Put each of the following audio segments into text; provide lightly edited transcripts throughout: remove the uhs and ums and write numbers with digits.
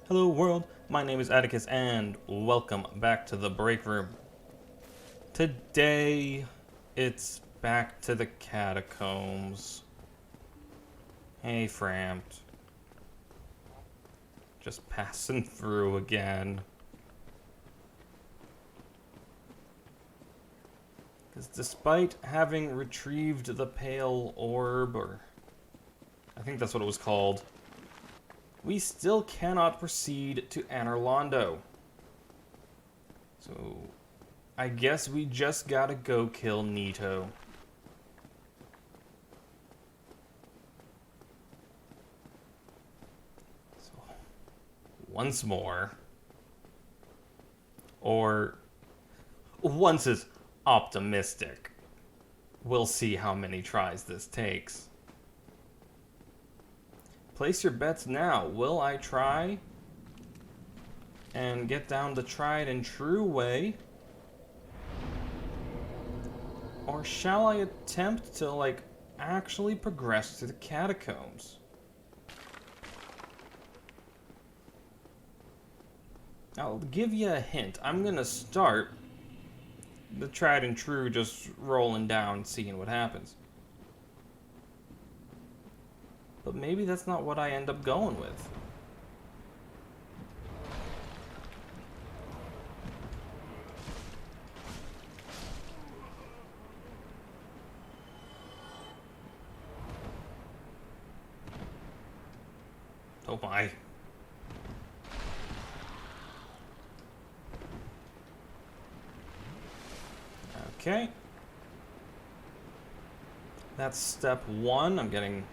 Hello world, my name is Atticus and welcome back to the break room. Today, it's back to the catacombs. Hey Framped. Just passing through again. Because despite having retrieved the pale orb, or I think that's what it was called, we still cannot proceed to Anorlando. So, I guess we just gotta go kill Nito. So, once more. Or, once is optimistic. We'll see how many tries this takes. Place your bets now. Will I try and get down the tried and true way? Or shall I attempt to, actually progress to the catacombs? I'll give you a hint. I'm gonna start the tried and true, just rolling down, seeing what happens. But maybe that's not what I end up going with. Oh my. Okay. That's step one. I'm getting,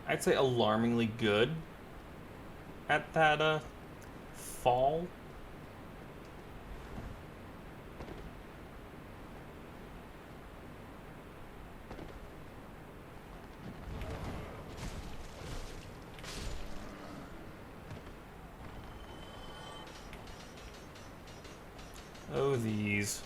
I'd say, alarmingly good at that fall. Oh, these.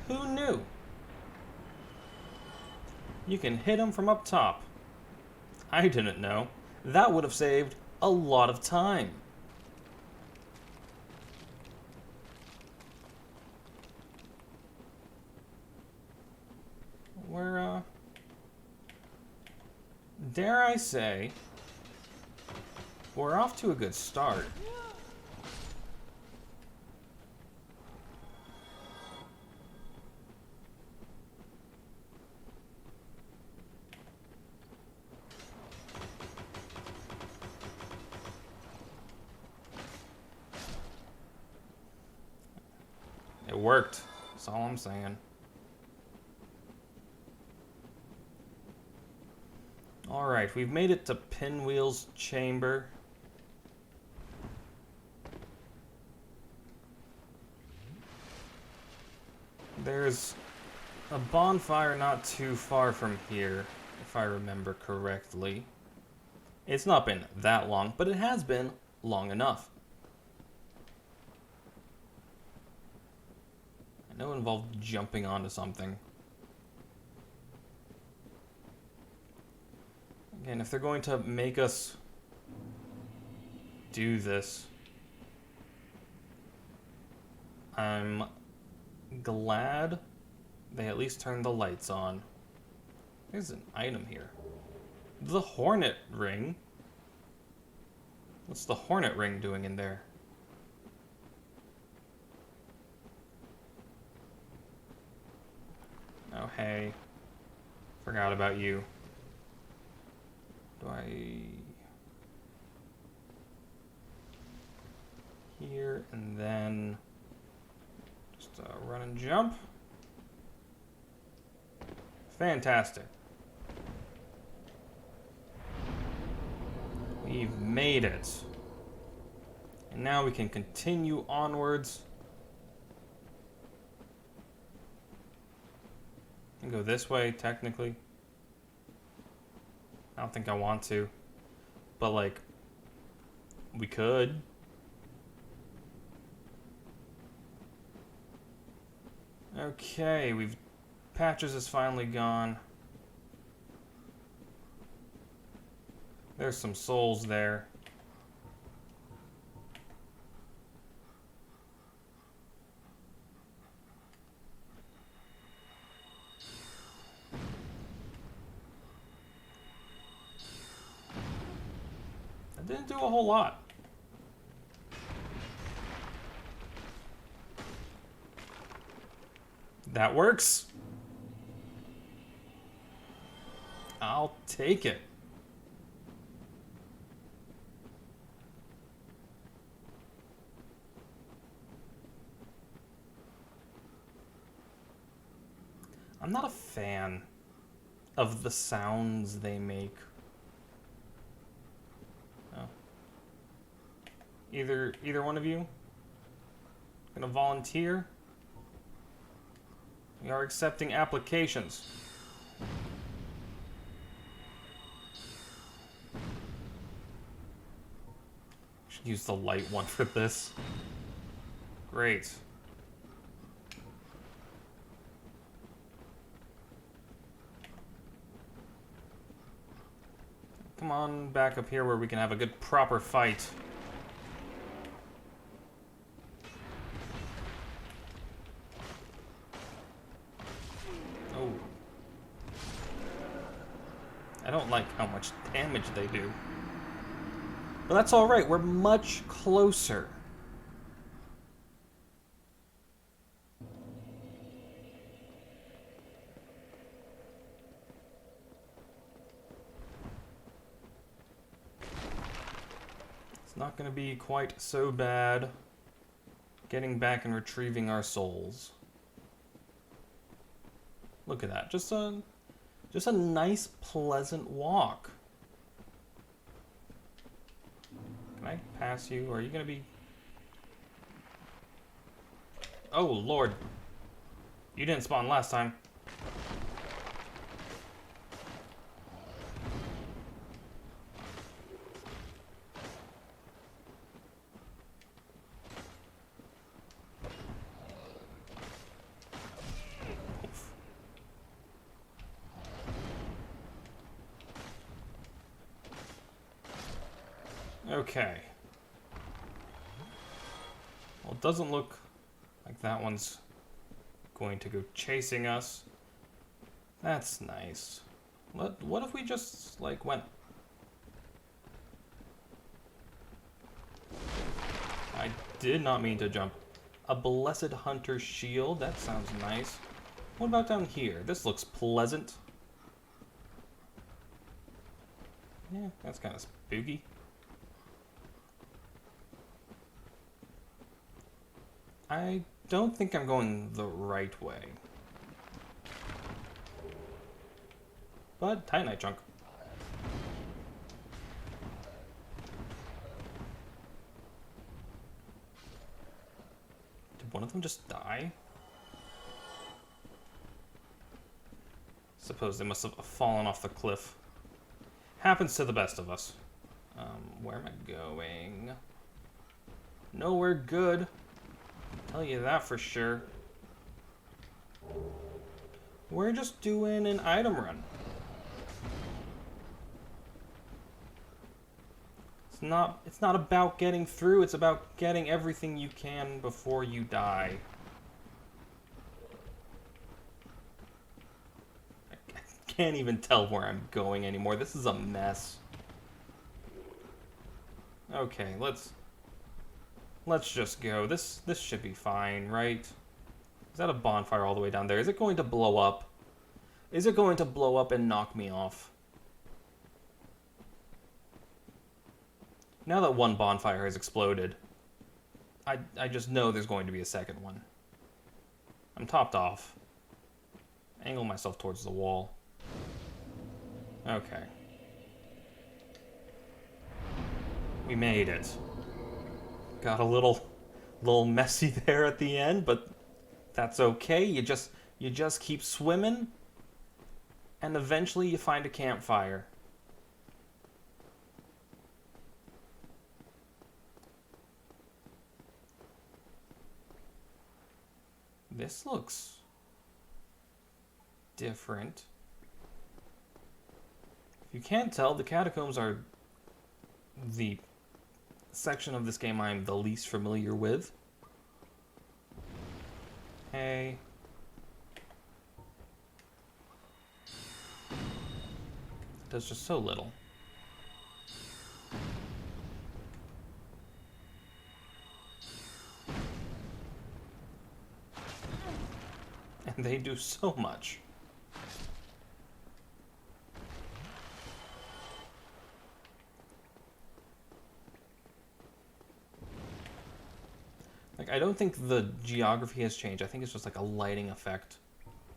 Who knew? You can hit him from up top. I didn't know. That would have saved a lot of time. We're, dare I say, we're off to a good start. It worked. That's all I'm saying. Alright, we've made it to Pinwheel's chamber. There's a bonfire not too far from here, if I remember correctly. It's not been that long, but it has been long enough. I know it involved jumping onto something. Again, if they're going to make us do this, I'm glad they at least turned the lights on. There's an item here. The Hornet Ring? What's the Hornet Ring doing in there? Oh, hey. Forgot about you. Do I... Here, and then... Just run and jump. Fantastic. We've made it. And now we can continue onwards can go this way, technically. I don't think I want to. But, like, we could. Okay, Patches is finally gone. There's some souls there. That didn't do a whole lot. That works. I'll take it. I'm not a fan of the sounds they make. Oh. Either one of you gonna volunteer? We are accepting applications. Should use the light one for this. Great. Come on back up here where we can have a good proper fight. Oh. I don't like how much damage they do. But that's alright, we're much closer. It's not going to be quite so bad getting back and retrieving our souls. Look at that. Just a nice, pleasant walk. Can I pass you? Or are you going to be... Oh, Lord. You didn't spawn last time. Okay. Well, it doesn't look like that one's going to go chasing us. That's nice. What if we just, like, went... I did not mean to jump. A Blessed Hunter shield. That sounds nice. What about down here? This looks pleasant. Yeah, that's kind of spooky. I don't think I'm going the right way. But, Titanite chunk. Did one of them just die? Suppose they must have fallen off the cliff. Happens to the best of us. Where am I going? Nowhere good. Tell you that for sure. We're just doing an item run. It's not about getting through, it's about getting everything you can before you die. I can't even tell where I'm going anymore. This is a mess. Okay, let's just go. This should be fine, right? Is that a bonfire all the way down there? Is it going to blow up? Is it going to blow up and knock me off? Now that one bonfire has exploded, I just know there's going to be a second one. I'm topped off. Angle myself towards the wall. Okay. We made it. Got a little messy there at the end, but that's okay. You just keep swimming and eventually you find a campfire. This looks different. If you can't tell, the catacombs are the section of this game I'm the least familiar with. Hey. It does just so little. And they do so much. Like, I don't think the geography has changed. I think it's just like a lighting effect.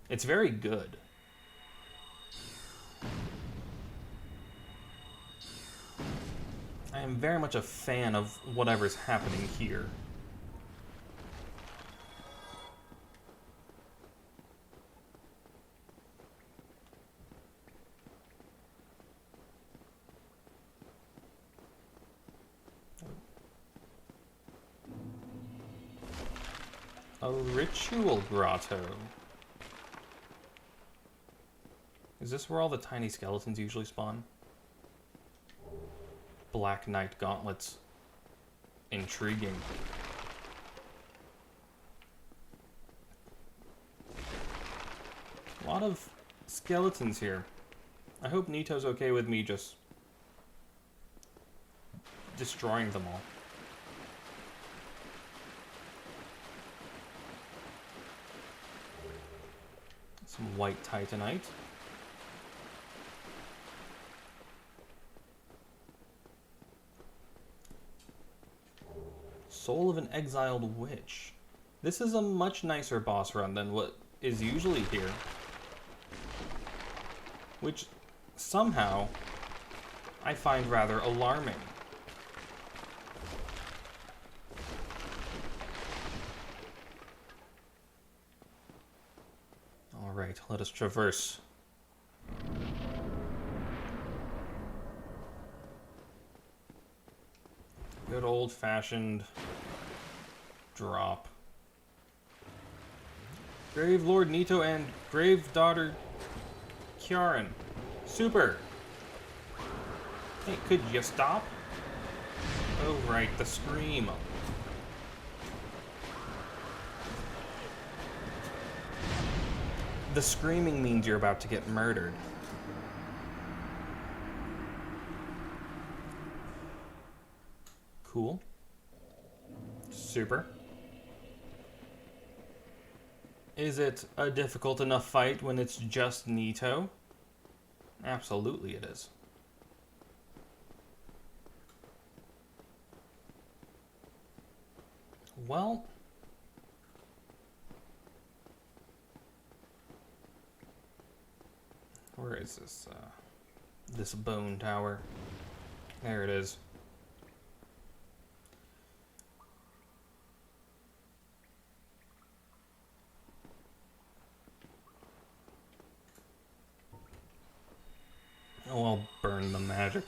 It's very good. I am very much a fan of whatever's happening here. A ritual grotto. Is this where all the tiny skeletons usually spawn? Black Knight gauntlets. Intriguing. A lot of skeletons here. I hope Nito's okay with me just destroying them all. Some white titanite. Soul of an exiled witch. This is a much nicer boss run than what is usually here. Which, somehow, I find rather alarming. Alright, let us traverse. Good old-fashioned drop. Gravelord Nito and Gravedaughter Kieran. Super! Hey, could you stop? Oh, right, the scream. The screaming means you're about to get murdered. Cool. Super. Is it a difficult enough fight when it's just Nito? Absolutely it is. Well... where is this, this bone tower? There it is. Oh, I'll burn the magic.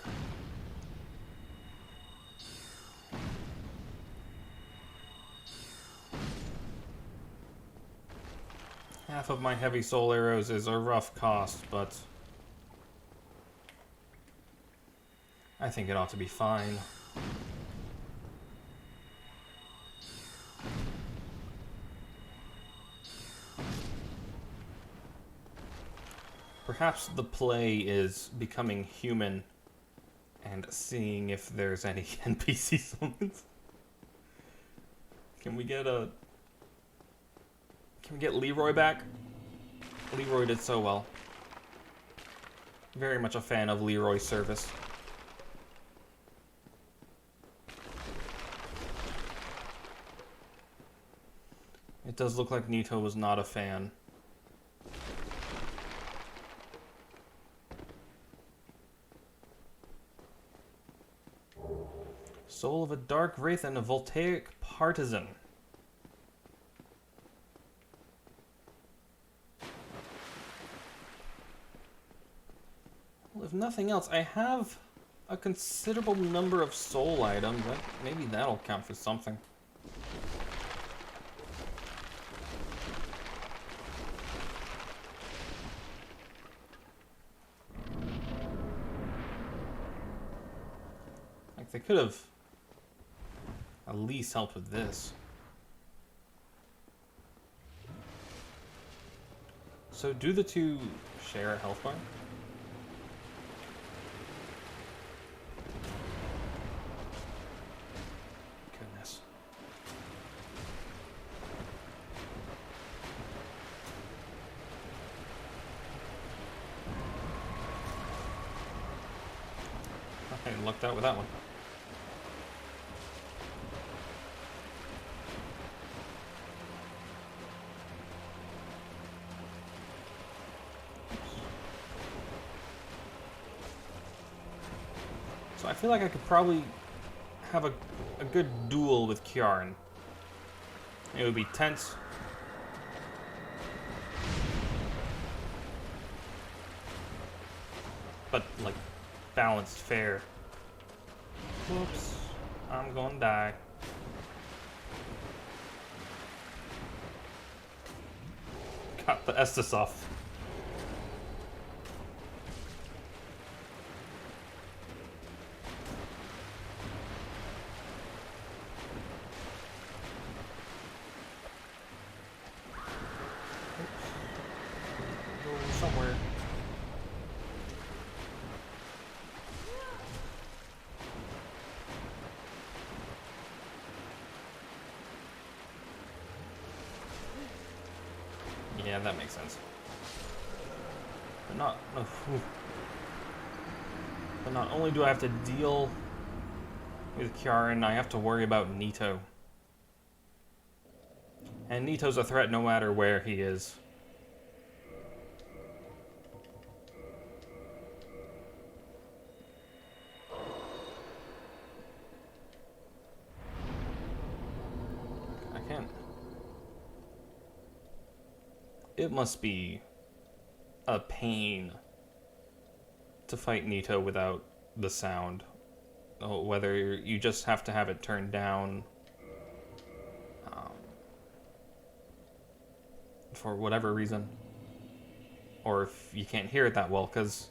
Half of my heavy soul arrows is a rough cost, but I think it ought to be fine. Perhaps the play is becoming human and seeing if there's any NPC summons. Can we get Leroy back? Leroy did so well. Very much a fan of Leroy's service. It does look like Nito was not a fan. Soul of a Dark Wraith and a Voltaic Partisan. Well, if nothing else, I have a considerable number of soul items. Maybe that'll count for something. Like, they could have at least helped with this. So do the two share a health bar? Goodness. Okay, lucked out with that one. So I feel like I could probably have a good duel with Kjarn. It would be tense. But, like, balanced, fair. Whoops. I'm gonna die. Got the Estus off. Somewhere. Yeah, that makes sense. But not only do I have to deal with Kjarn, I have to worry about Nito. And Nito's a threat no matter where he is. It must be a pain to fight Nito without the sound. Whether you just have to have it turned down for whatever reason, or if you can't hear it that well, because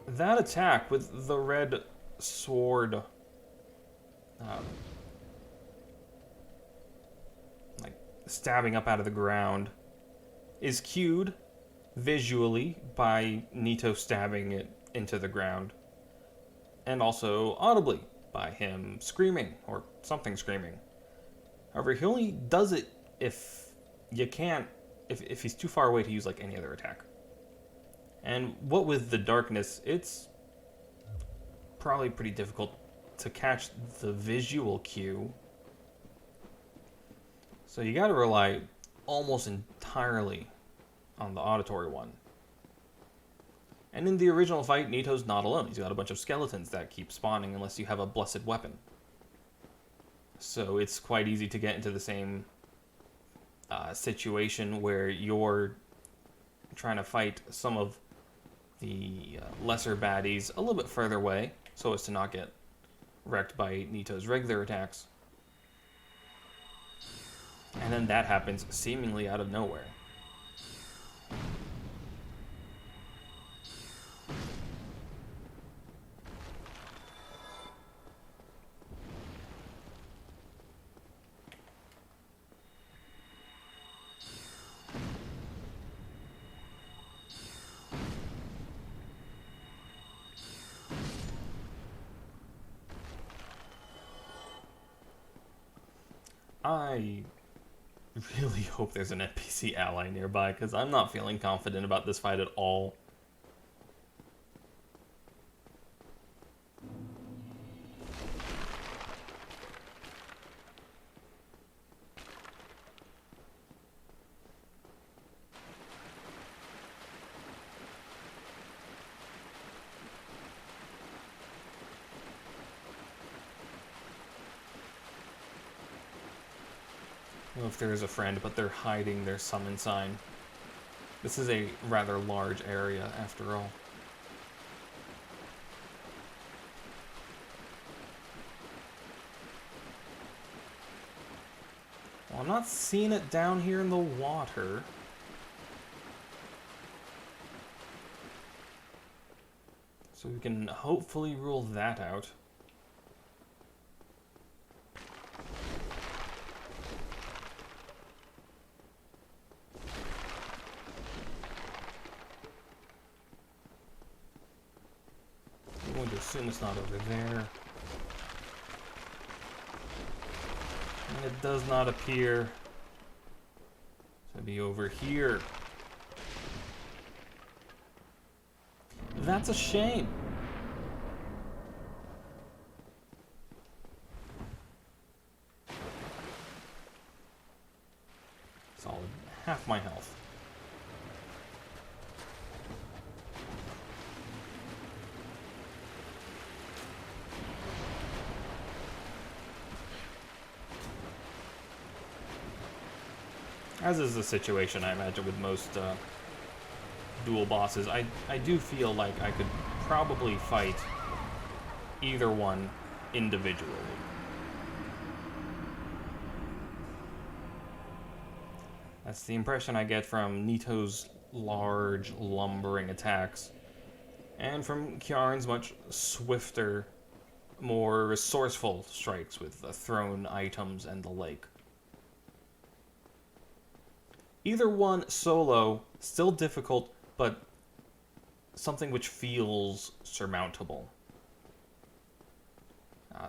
that attack with the red sword, like stabbing up out of the ground, is cued visually by Nito stabbing it into the ground, and also audibly by him screaming, or something screaming. However, he only does it if you can't, if he's too far away to use like any other attack. And what with the darkness, it's probably pretty difficult to catch the visual cue. So you gotta rely almost entirely on the auditory one. And in the original fight, Nito's not alone. He's got a bunch of skeletons that keep spawning unless you have a blessed weapon. So it's quite easy to get into the same situation where you're trying to fight some of the lesser baddies a little bit further away, so as to not get wrecked by Nito's regular attacks. And then that happens seemingly out of nowhere. I really hope there's an NPC ally nearby, because I'm not feeling confident about this fight at all. I don't know if there is a friend, but they're hiding their summon sign. This is a rather large area, after all. Well, I'm not seeing it down here in the water. So we can hopefully rule that out. I'm going to assume it's not over there. And it does not appear to be over here. That's a shame. Solid half my health. As is the situation, I imagine, with most dual bosses, I do feel like I could probably fight either one individually. That's the impression I get from Nito's large, lumbering attacks, and from Kiaran's much swifter, more resourceful strikes with thrown items and the like. Either one solo, still difficult, but something which feels surmountable.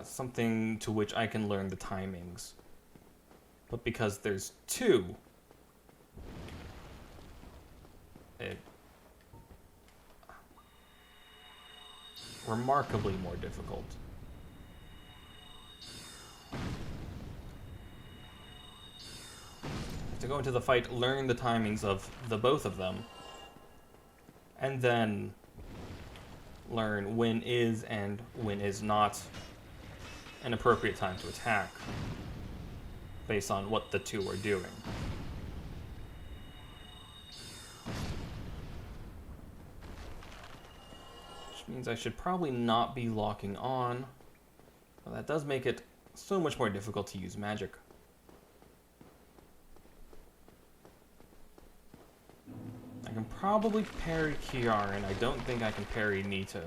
Something to which I can learn the timings. But because there's two, it remarkably more difficult. To go into the fight, learn the timings of the both of them, and then learn when is and when is not an appropriate time to attack, based on what the two are doing. Which means I should probably not be locking on, but that does make it so much more difficult to use magic. I can probably parry Kiaran. I don't think I can parry Nito.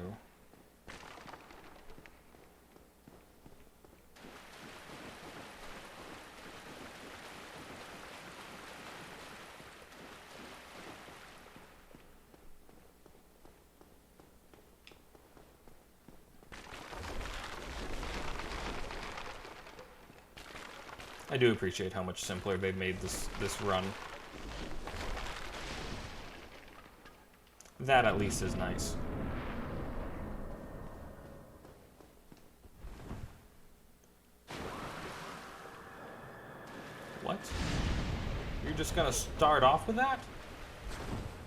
I do appreciate how much simpler they've made this run. That at least is nice. What? You're just gonna start off with that?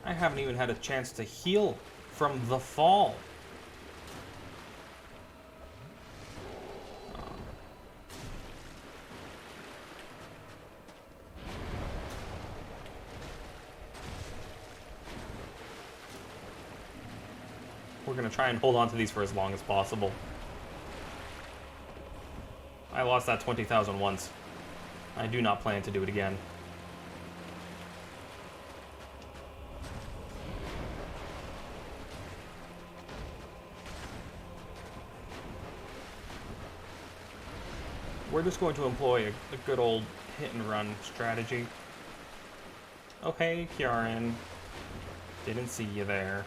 I haven't even had a chance to heal from the fall. We're going to try and hold on to these for as long as possible. I lost that 20,000 once. I do not plan to do it again. We're just going to employ a good old hit and run strategy. Oh hey, Kiaran. Didn't see you there.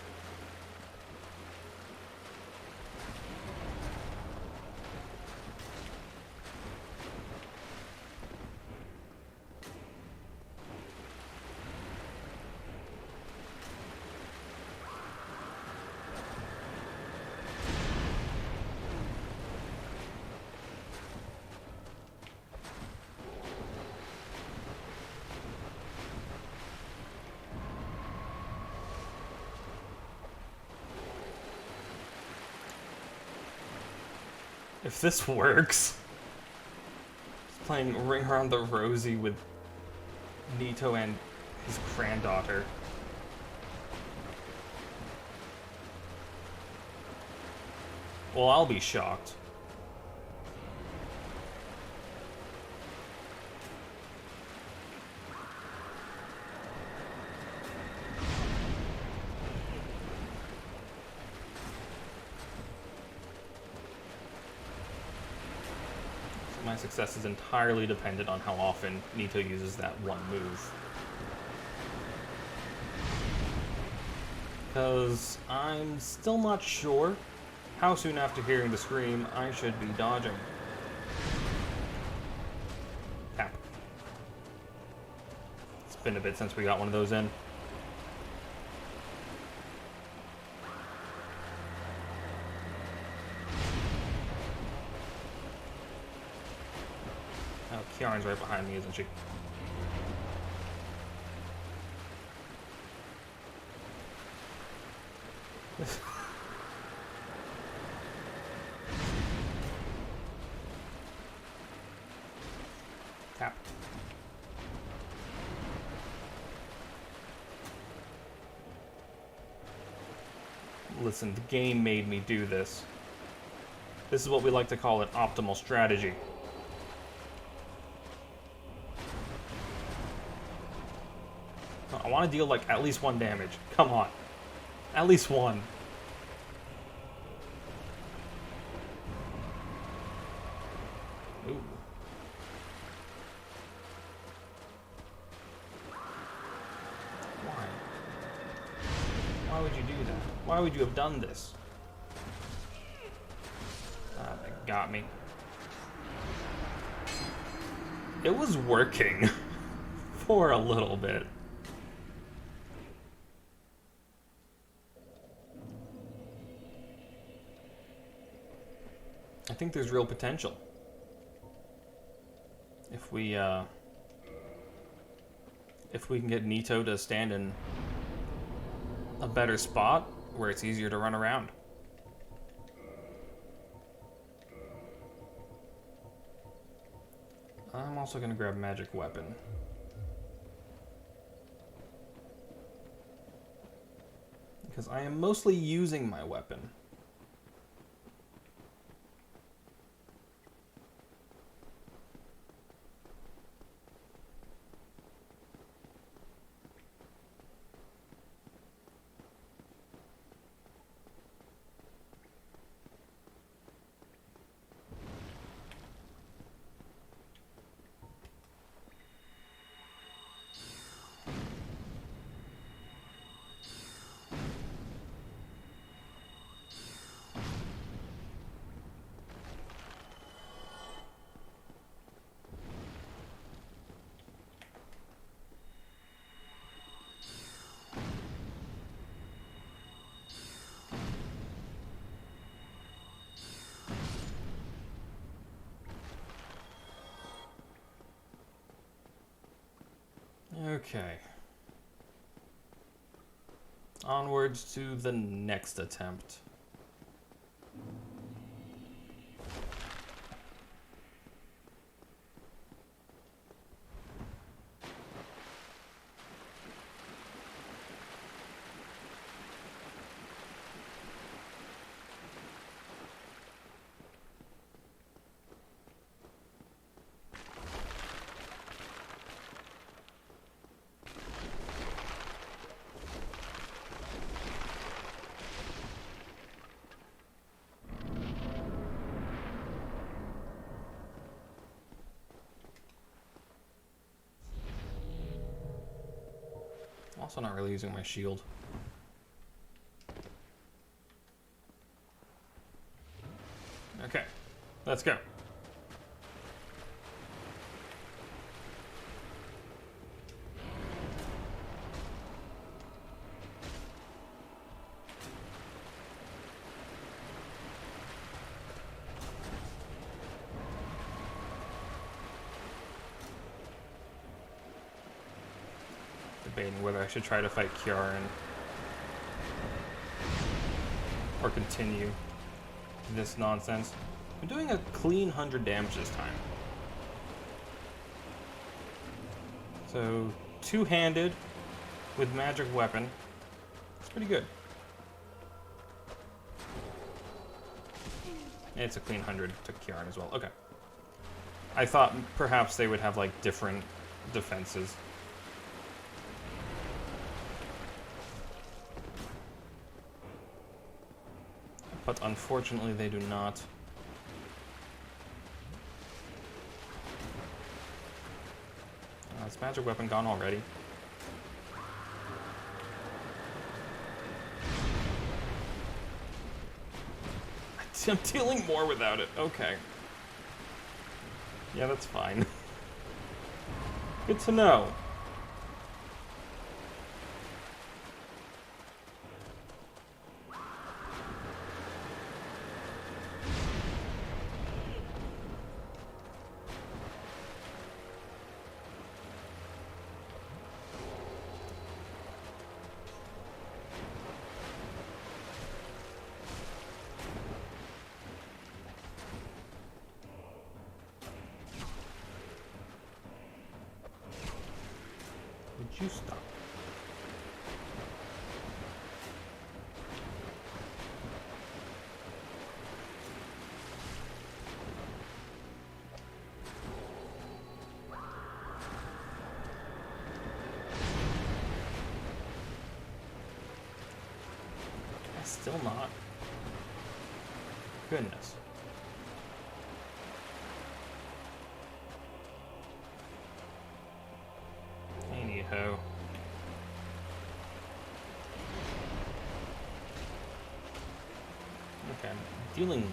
If this works, he's playing Ring Around the Rosie with Nito and his granddaughter. Well, I'll be shocked. my success is entirely dependent on how often Nito uses that one move. Because I'm still not sure how soon after hearing the scream I should be dodging. Tap. It's been a bit since we got one of those in. Oh, Kiaran's right behind me, isn't she? Tap. Listen, the game made me do this. This is what we like to call an optimal strategy. I want to deal like at least 1 damage. Come on. At least 1. Ooh. Why? Why would you do that? Why would you have done this? Ah, that got me. It was working for a little bit. I think there's real potential. If we can get Nito to stand in a better spot where it's easier to run around. I'm also going to grab Magic Weapon. Because I am mostly using my weapon. Okay. Onwards to the next attempt. Also not really using my shield. Okay, let's go. Debating whether I should try to fight Kiaran or continue this nonsense. I'm doing a clean 100 damage this time. So, two-handed with magic weapon. It's pretty good. It's a clean 100 to Kiaran as well. Okay. I thought perhaps they would have like different defenses. But unfortunately they do not. this magic weapon gone already? I'm dealing more without it. Okay. Yeah, that's fine. Good to know. Would you stop? Still not. Goodness. Anyhow. Okay, I'm dealing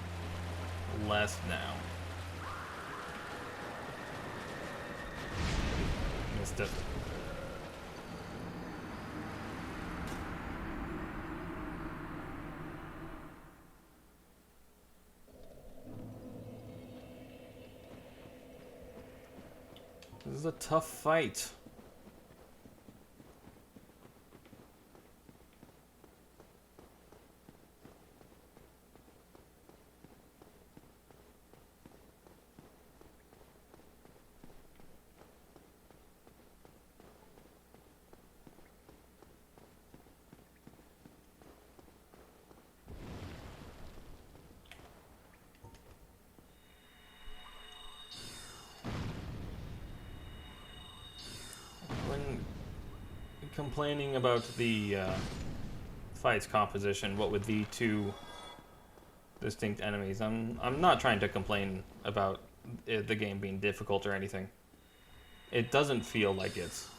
less now. Missed it. This is a tough fight. Complaining about the fight's composition, what with the two distinct enemies, I'm not trying to complain about the game being difficult or anything. It doesn't feel like it's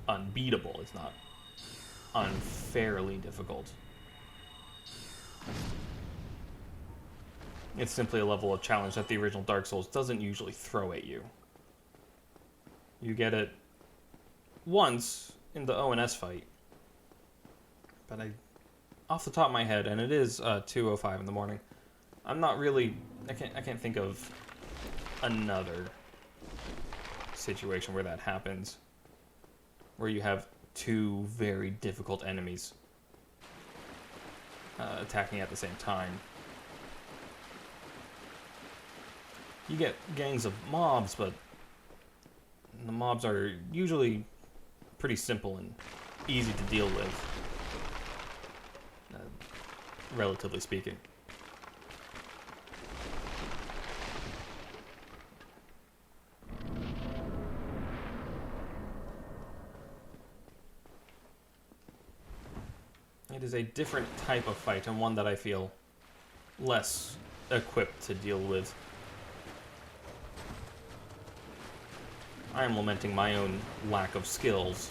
unbeatable. It's not unfairly difficult. It's simply a level of challenge that the original Dark Souls doesn't usually throw at you. You get it once in the ONS fight, but off the top of my head, and it is 2:05 in the morning, I'm not really, I can't think of another situation where that happens, where you have two very difficult enemies attacking at the same time. You get gangs of mobs, but the mobs are usually pretty simple and easy to deal with, relatively speaking. It is a different type of fight, and one that I feel less equipped to deal with. I am lamenting my own lack of skills.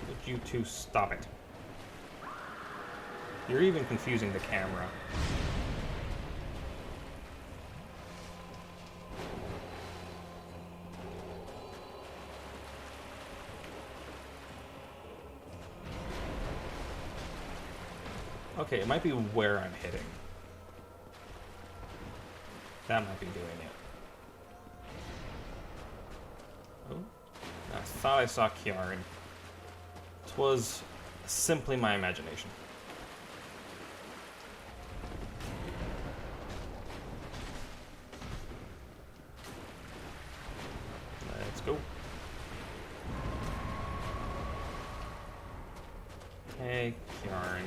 Would you two stop it? You're even confusing the camera. Okay, it might be where I'm hitting. That might be doing it. Oh, I thought I saw Kiaran. It was simply my imagination. Let's go. Hey, Kiaran,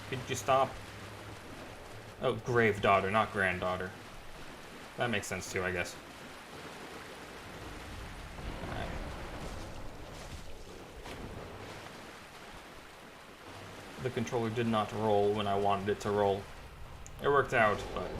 could you stop? Oh, Gravedaughter, not Granddaughter. That makes sense too, I guess. the controller did not roll when I wanted it to roll. It worked out, but...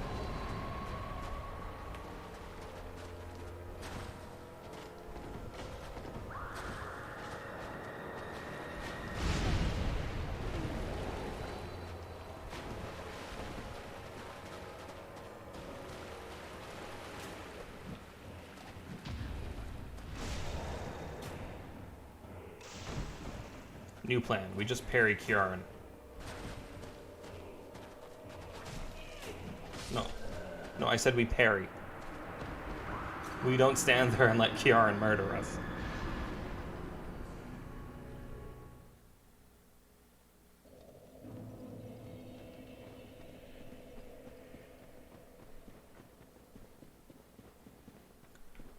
New plan. We just parry Kiaran. No, I said we parry. We don't stand there and let Kiaran murder us.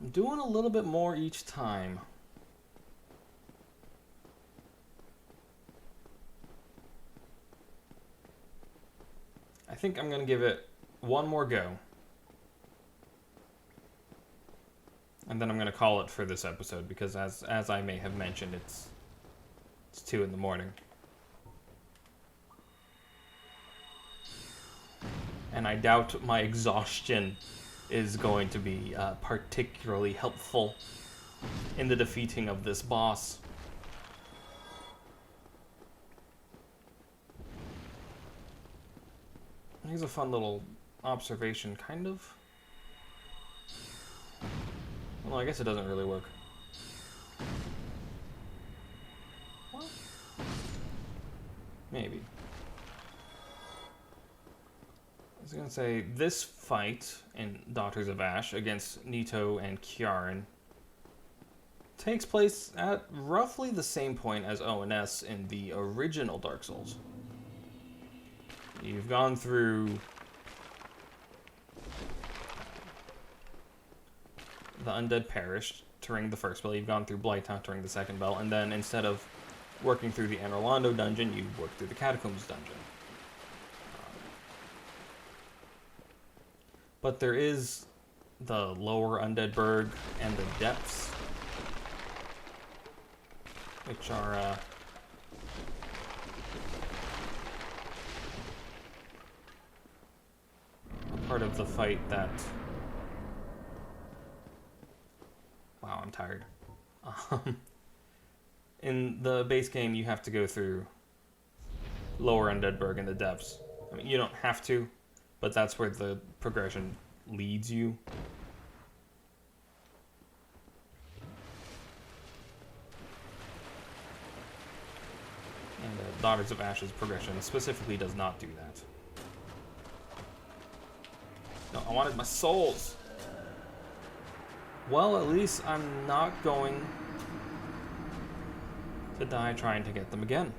I'm doing a little bit more each time. I think I'm going to give it one more go. And then I'm going to call it for this episode because as I may have mentioned, it's 2 in the morning. And I doubt my exhaustion is going to be particularly helpful in the defeating of this boss. Here's a fun little observation, kind of. Well, I guess it doesn't really work. Well, maybe. I was gonna say, this fight in Daughters of Ash against Nito and Kiaran takes place at roughly the same point as ONS in the original Dark Souls. You've gone through the Undead Parish to ring the first bell, you've gone through Blighttown to ring the second bell, and then instead of working through the Anor Londo dungeon, you work through the Catacombs dungeon. But there is the lower Undead Burg and the Depths, which are a part of the fight that... Wow, I'm tired. In the base game, you have to go through lower Undead Burg and the Depths. I mean, you don't have to, but that's where the progression leads you. And Daughters of Ash's progression specifically does not do that. No, I wanted my souls! Well, at least I'm not going to die trying to get them again.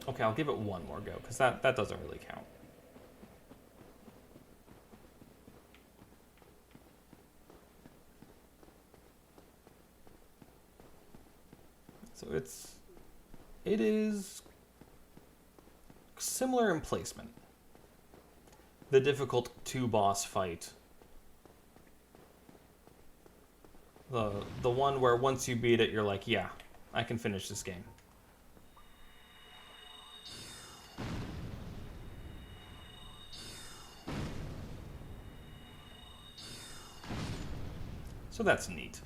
Okay, I'll give it one more go, because that doesn't really count. So it is similar in placement. The difficult 2-boss fight. The one where once you beat it, you're like, yeah, I can finish this game. So that's neat.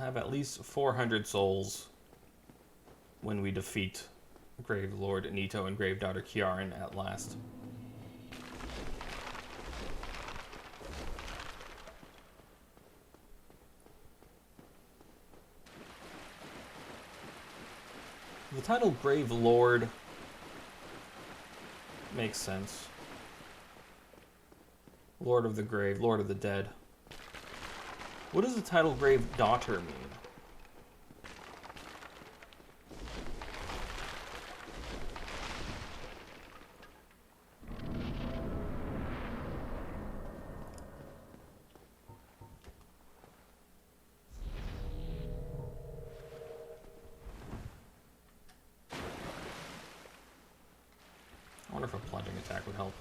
Have at least 400 souls when we defeat Gravelord Nito and Gravedaughter Kiaran at last. The title Gravelord makes sense. Lord of the Grave, Lord of the Dead. What does the title Gravedaughter mean? wonder if a plunging attack would help.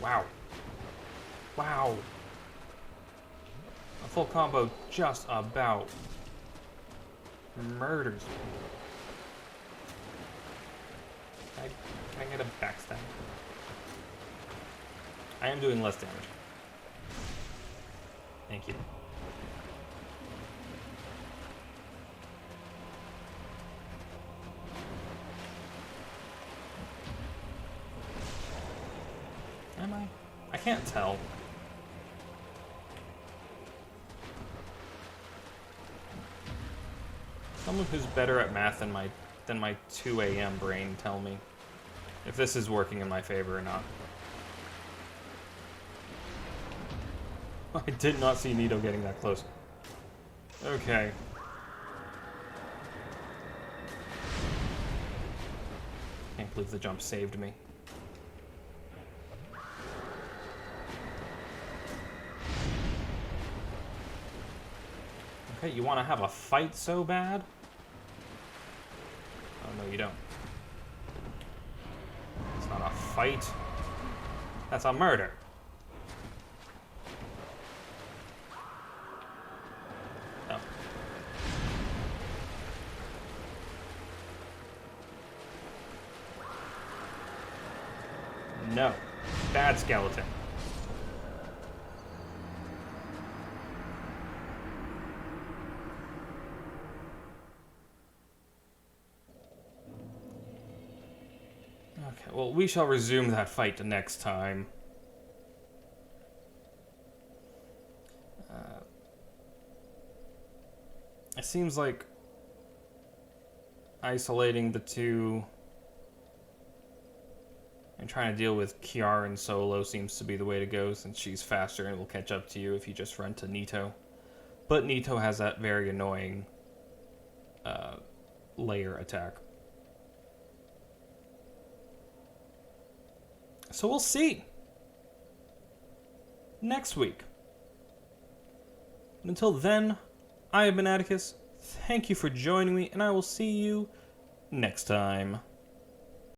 Wow. Wow. A full combo just about murders me. Can I get a backstab? I am doing less damage. Thank you. Am I? I can't tell. Someone who's better at math than my 2 a.m. brain tell me if this is working in my favor or not. I did not see Nito getting that close. Okay. Can't believe the jump saved me. Okay, you want to have a fight so bad? Oh, no, you don't. It's not a fight. That's a murder. Oh. No. Bad skeleton. Okay, well, we shall resume that fight next time. It seems like isolating the two and trying to deal with Kiara and Solo seems to be the way to go, since she's faster and will catch up to you if you just run to Nito. But Nito has that very annoying layer attack. So we'll see next week. And until then, I have been Atticus. Thank you for joining me, and I will see you next time.